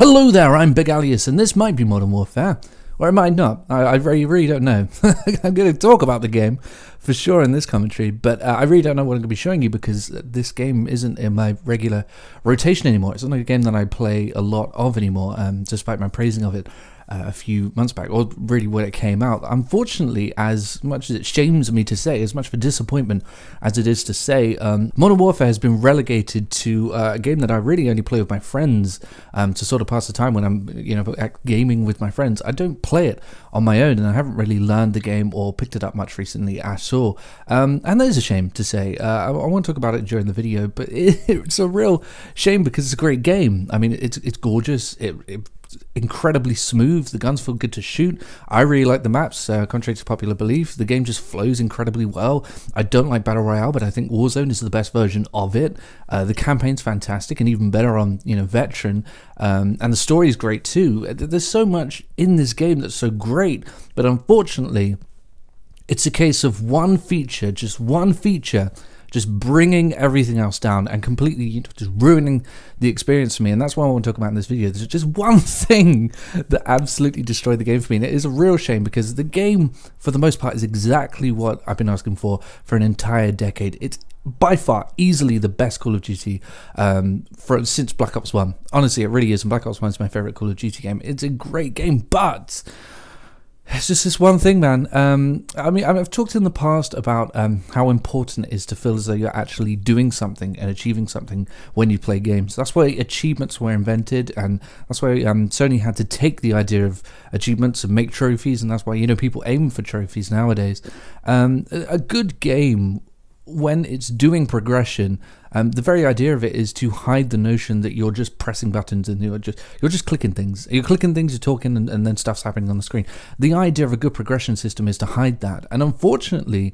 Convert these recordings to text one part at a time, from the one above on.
Hello there, I'm Big Alias, and this might be Modern Warfare, or it might not. I really don't know. I'm going to talk about the game for sure in this commentary, but I really don't know what I'm going to be showing you because this game isn't in my regular rotation anymore. It's not a game that I play a lot of anymore, despite my praising of it a few months back, or really when it came out. Unfortunately, as much as it shames me to say, as much of a disappointment as it is to say, Modern Warfare has been relegated to a game that I really only play with my friends to sort of pass the time when I'm, gaming with my friends. I don't play it on my own, and I haven't really learned the game or picked it up much recently at all. And that is a shame to say. I want to talk about it during the video, but it's a real shame because it's a great game. I mean, it's gorgeous. It's incredibly smooth. The guns feel good to shoot. I really like the maps, contrary to popular belief. The game just flows incredibly well. I don't like Battle Royale, but I think Warzone is the best version of it. The campaign's fantastic and even better on Veteran, and the story is great too. There's so much in this game that's so great, but unfortunately it's a case of one feature, just one feature, just bringing everything else down and completely just ruining the experience for me. And that's what I want to talk about in this video. There's just one thing that absolutely destroyed the game for me, and it is a real shame because the game, for the most part, is exactly what I've been asking for an entire decade. It's by far easily the best Call of Duty since Black Ops 1. Honestly, it really is, and Black Ops 1 is my favorite Call of Duty game. It's a great game, but it's just this one thing, man. I mean, I've talked in the past about how important it is to feel as though you're actually doing something and achieving something when you play games. That's why achievements were invented, and that's why Sony had to take the idea of achievements and make trophies, and that's why, people aim for trophies nowadays. A good game, when it's doing progression, the very idea of it is to hide the notion that you're just pressing buttons and you're just clicking things. You're clicking things, you're talking, and then stuff's happening on the screen. The idea of a good progression system is to hide that. And unfortunately,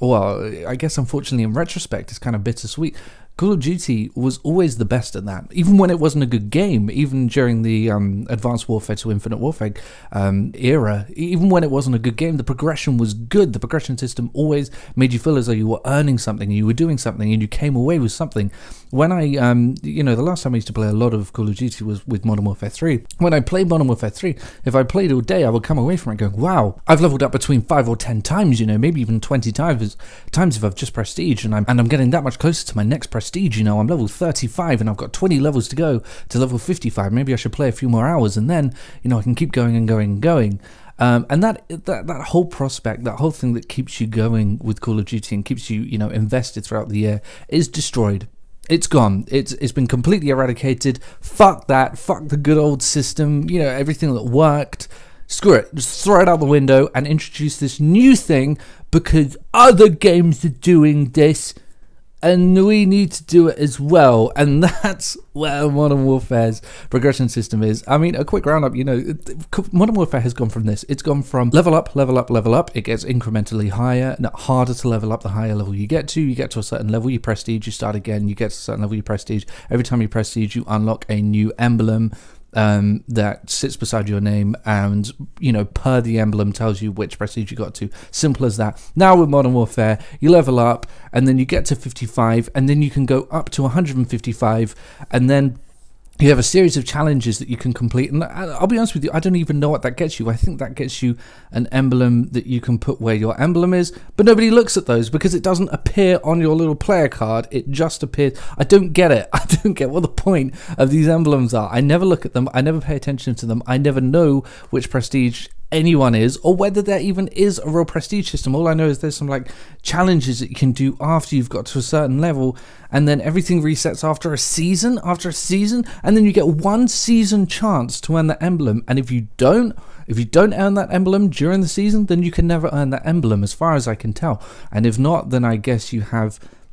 well, I guess unfortunately in retrospect, it's kind of bittersweet. Call of Duty was always the best at that, even when it wasn't a good game, even during the Advanced Warfare to Infinite Warfare era, even when it wasn't a good game, the progression was good. The progression system always made you feel as though you were earning something, you were doing something, and you came away with something. When I, the last time I used to play a lot of Call of Duty was with Modern Warfare 3. When I played Modern Warfare 3, if I played all day, I would come away from it going, wow, I've leveled up between 5 or 10 times, maybe even 20 times if I've just prestige, and I'm getting that much closer to my next prestige. I'm level 35 and I've got 20 levels to go to level 55. Maybe I should play a few more hours, and then I can keep going and going and going. And that whole prospect, that whole thing that keeps you going with Call of Duty and keeps you invested throughout the year is destroyed. It's gone. It's been completely eradicated. Fuck that. Fuck the good old system. Everything that worked. Screw it. Just throw it out the window and introduce this new thing because other games are doing this, and we need to do it as well. And that's where Modern Warfare's progression system is. I mean, a quick roundup, Modern Warfare has gone from this. It's gone from level up, level up, level up. It gets incrementally higher, not harder to level up the higher level you get to. You get to a certain level, you prestige, you start again. You get to a certain level, you prestige. Every time you prestige, you unlock a new emblem that sits beside your name, and per the emblem tells you which prestige you got to. Simple as that. Now with Modern Warfare, you level up and then you get to 55, and then you can go up to 155, and then you have a series of challenges that you can complete. And I'll be honest with you, I don't even know what that gets you. I think that gets you an emblem that you can put where your emblem is, but nobody looks at those because it doesn't appear on your little player card. It just appears. I don't get it. I don't get what the point of these emblems are. I never look at them. I never pay attention to them. I never know which prestige anyone is, or whether there even is a real prestige system. All I know is there's some challenges that you can do after you've got to a certain level, and then everything resets after a season, and then you get one season chance to earn that emblem. And if you don't earn that emblem during the season, then you can never earn that emblem, as far as I can tell. And if not, then I guess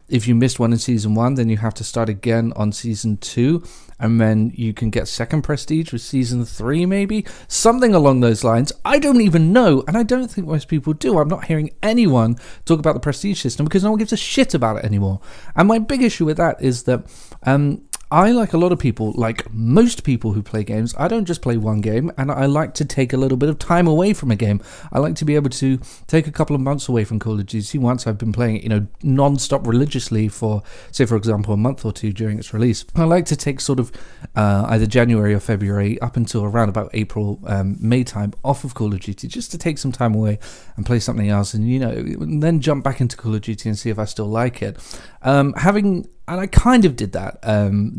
if you missed one in season 1, then you have to start again on season 2, and then you can get second prestige with season 3, maybe something along those lines. I don't even know, and I don't think most people do. I'm not hearing anyone talk about the prestige system because no one gives a shit about it anymore. And my big issue with that is that I, like a lot of people, like most people who play games, I don't just play one game, and I like to take a little bit of time away from a game. I like to be able to take a couple of months away from Call of Duty once I've been playing it, you know, non-stop religiously for, say, for example, a month or two during its release. I like to take sort of either January or February up until around about April, May time off of Call of Duty, just to take some time away and play something else, and, you know, then jump back into Call of Duty and see if I still like it. And I kind of did that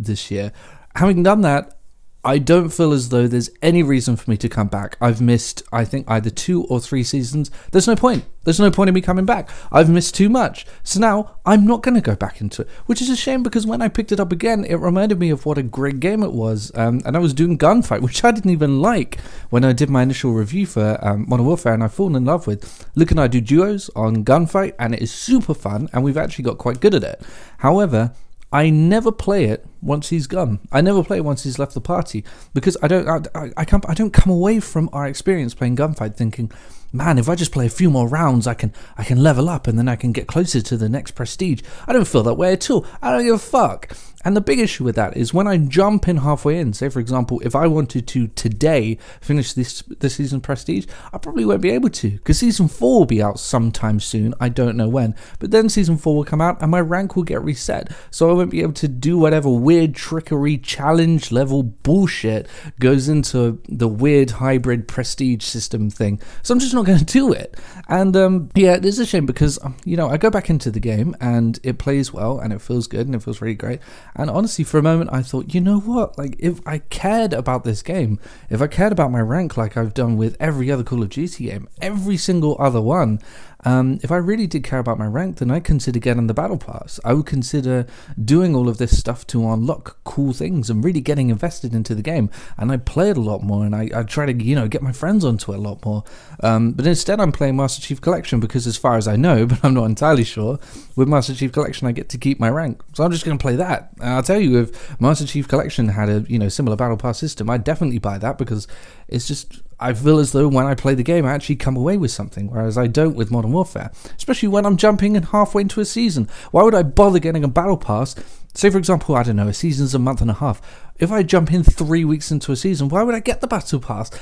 this year. Having done that, I don't feel as though there's any reason for me to come back. I've missed, I think, either 2 or 3 seasons. There's no point. There's no point in me coming back. I've missed too much. So now I'm not going to go back into it, which is a shame, because when I picked it up again, it reminded me of what a great game it was. And I was doing Gunfight, which I didn't even like when I did my initial review for Modern Warfare, and I've fallen in love with. Luke and I do duos on Gunfight, and it is super fun, and we've actually got quite good at it. However, I never play it once he's gone. I never play it once he's left the party, because I don't come away from our experience playing Gunfight thinking, man, if I just play a few more rounds, I can level up, and then I can get closer to the next prestige. I don't feel that way at all. I don't give a fuck. And the big issue with that is when I jump in halfway in, say for example, if I wanted to today finish this season prestige, I probably won't be able to, because season 4 will be out sometime soon. I don't know when, but then season 4 will come out and my rank will get reset, so I won't be able to do whatever weird trickery challenge level bullshit goes into the weird hybrid prestige system thing. So I'm just not going to do it. And yeah, it is a shame, because you know, I go back into the game and it plays well and it feels good and it feels really great. And honestly, for a moment, I thought, you know what? Like, if I cared about this game, if I cared about my rank like I've done with every other Call of Duty game, every single other one, if I really did care about my rank, then I'd consider getting the Battle Pass. I would consider doing all of this stuff to unlock cool things and really getting invested into the game. And I play it a lot more, and I try to, you know, get my friends onto it a lot more. But instead, I'm playing Master Chief Collection, because as far as I know, but I'm not entirely sure, with Master Chief Collection, I get to keep my rank. So I'm just going to play that. And I'll tell you, if Master Chief Collection had a, you know, similar Battle Pass system, I'd definitely buy that, because it's just, I feel as though when I play the game, I actually come away with something, whereas I don't with Modern Warfare, especially when I'm jumping in halfway into a season. Why would I bother getting a Battle Pass? Say, for example, I don't know, a season's a month and a half. If I jump in 3 weeks into a season, why would I get the Battle Pass?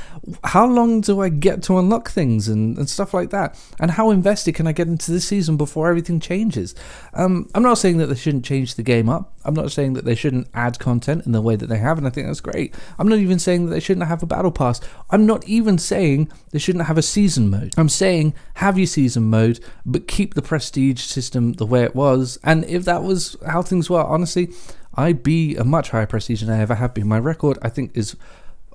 How long do I get to unlock things and stuff like that? And how invested can I get into this season before everything changes? I'm not saying that they shouldn't change the game up. I'm not saying that they shouldn't add content in the way that they have, and I think that's great. I'm not even saying that they shouldn't have a Battle Pass. I'm not even saying they shouldn't have a season mode. I'm saying have your season mode, but keep the prestige system the way it was. And if that was how things were, honestly, I'd be a much higher prestige than I ever have been. My record, I think, is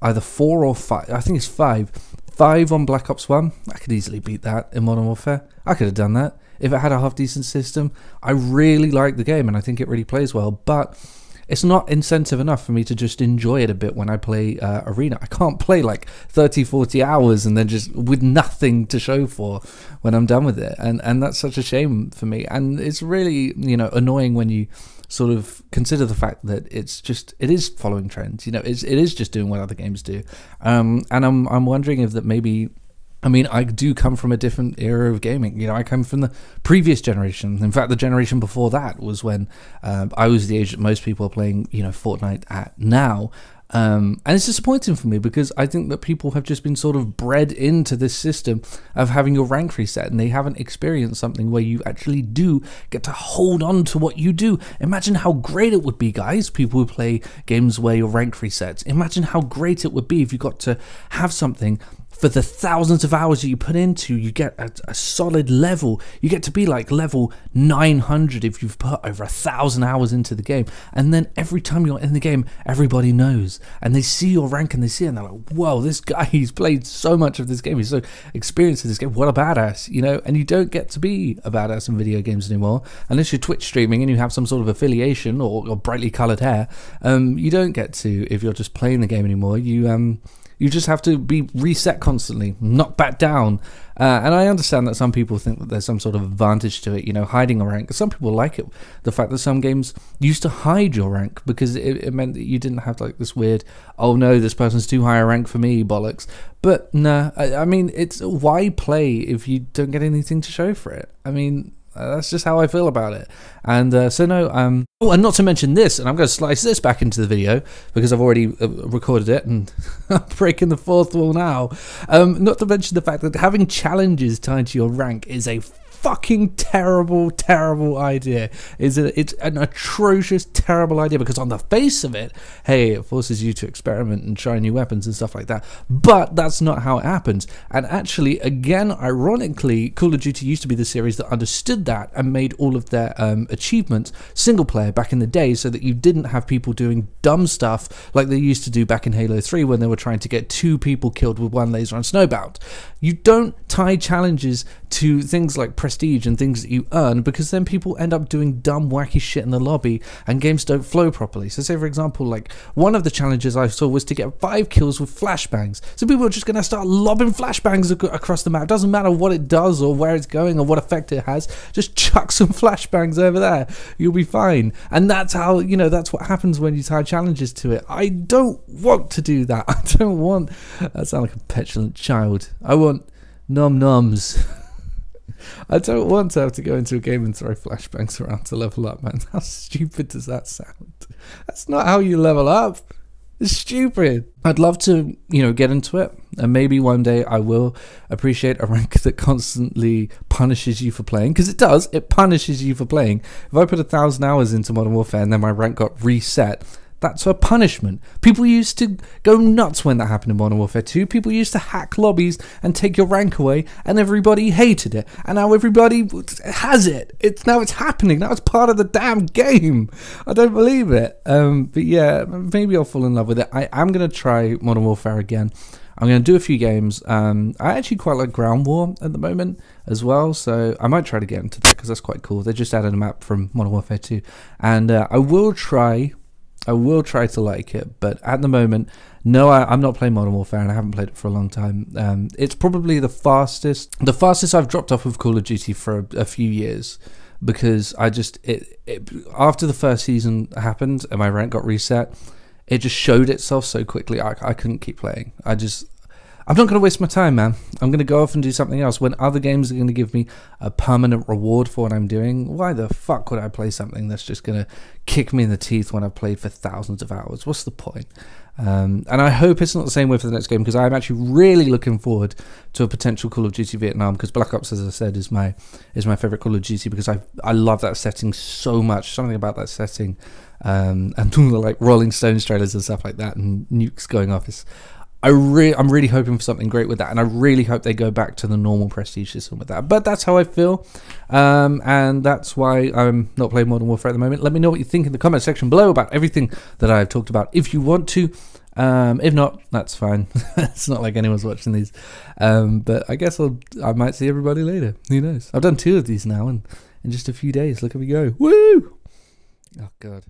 either 4 or 5. I think it's 5. 5 on Black Ops 1. I could easily beat that in Modern Warfare. I could have done that if it had a half-decent system. I really like the game, and I think it really plays well, but it's not incentive enough for me to just enjoy it a bit when I play Arena. I can't play like 30, 40 hours and then just with nothing to show for when I'm done with it. And that's such a shame for me. And it's really, you know, annoying when you sort of consider the fact that it is following trends. You know, it is just doing what other games do. And I'm wondering if that maybe, I mean, I do come from a different era of gaming. You know, I come from the previous generation. In fact, the generation before that was when I was the age that most people are playing, you know, Fortnite at now. And it's disappointing for me, because I think that people have just been sort of bred into this system of having your rank reset, and they haven't experienced something where you actually do get to hold on to what you do. Imagine how great it would be, guys, people who play games where your rank resets. Imagine how great it would be if you got to have something for the thousands of hours that you put into. You get a solid level. You get to be like level 900 if you've put over 1,000 hours into the game. And then every time you're in the game, everybody knows. And they see your rank and they see it and they're like, whoa, this guy, he's played so much of this game. He's so experienced in this game. What a badass, you know? And you don't get to be a badass in video games anymore. Unless you're Twitch streaming and you have some sort of affiliation or brightly colored hair. You don't get to, if you're just playing the game anymore. You just have to be reset constantly, knocked back down. And I understand that some people think that there's some sort of advantage to it, you know, hiding a rank. Some people like it, the fact that some games used to hide your rank, because it meant that you didn't have like this weird, oh no, this person's too high a rank for me, bollocks. But nah, I mean, it's why play if you don't get anything to show for it? I mean, That's just how I feel about it. And so no, oh, and not to mention this, and I'm going to slice this back into the video because I've already recorded it and I'm breaking the fourth wall now. Not to mention the fact that having challenges tied to your rank is a fucking terrible idea. It's an atrocious, terrible idea, because on the face of it, hey, it forces you to experiment and try new weapons and stuff like that, but that's not how it happens. And actually, again, ironically, Call of Duty used to be the series that understood that and made all of their achievements single player back in the day, so that you didn't have people doing dumb stuff like they used to do back in Halo 3 when they were trying to get 2 people killed with 1 laser on Snowbound. You don't tie challenges to things like prestige and things that you earn, because then people end up doing dumb wacky shit in the lobby and games don't flow properly. So say for example, like one of the challenges I saw was to get 5 kills with flashbangs. So people are just going to start lobbing flashbangs across the map. Doesn't matter what it does or where it's going or what effect it has, just chuck some flashbangs over there, you'll be fine. And that's how, you know, that's what happens when you tie challenges to it. I don't want to do that. I don't want, that sounds like a petulant child. I want nom-noms. I don't want to have to go into a game and throw flashbangs around to level up, man. How stupid does that sound? That's not how you level up. It's stupid. I'd love to, you know, get into it, and maybe one day I will appreciate a rank that constantly punishes you for playing, because it does. It punishes you for playing. If I put 1,000 hours into Modern Warfare and then my rank got reset, that's a punishment. People used to go nuts when that happened in Modern Warfare 2. People used to hack lobbies and take your rank away, and everybody hated it. And now everybody has it. It's happening. Now it's part of the damn game. I don't believe it. But yeah, maybe I'll fall in love with it. I am going to try Modern Warfare again. I'm going to do a few games. I actually quite like Ground War at the moment as well, so I might try to get into that because that's quite cool. They just added a map from Modern Warfare 2, and I will try to like it, but at the moment, no, I'm not playing Modern Warfare, and I haven't played it for a long time. It's probably the fastest I've dropped off of Call of Duty for a few years, because I just, after the first season happened and my rank got reset, it just showed itself so quickly. I couldn't keep playing. I'm not going to waste my time, man. I'm going to go off and do something else. When other games are going to give me a permanent reward for what I'm doing, why the fuck would I play something that's just going to kick me in the teeth when I've played for thousands of hours? What's the point? And I hope it's not the same way for the next game, because I'm actually really looking forward to a potential Call of Duty Vietnam, because Black Ops, as I said, is my favorite Call of Duty, because I love that setting so much. Something about that setting, and all the like Rolling Stones trailers and stuff like that, and nukes going off. I'm really hoping for something great with that, and I really hope they go back to the normal prestige system with that. But that's how I feel, and that's why I'm not playing Modern Warfare at the moment. Let me know what you think in the comment section below about everything that I've talked about, if you want to. If not, that's fine. It's not like anyone's watching these, but I guess I might see everybody later. Who knows? I've done 2 of these now, and in just a few days, look at me go. Woo! Oh God.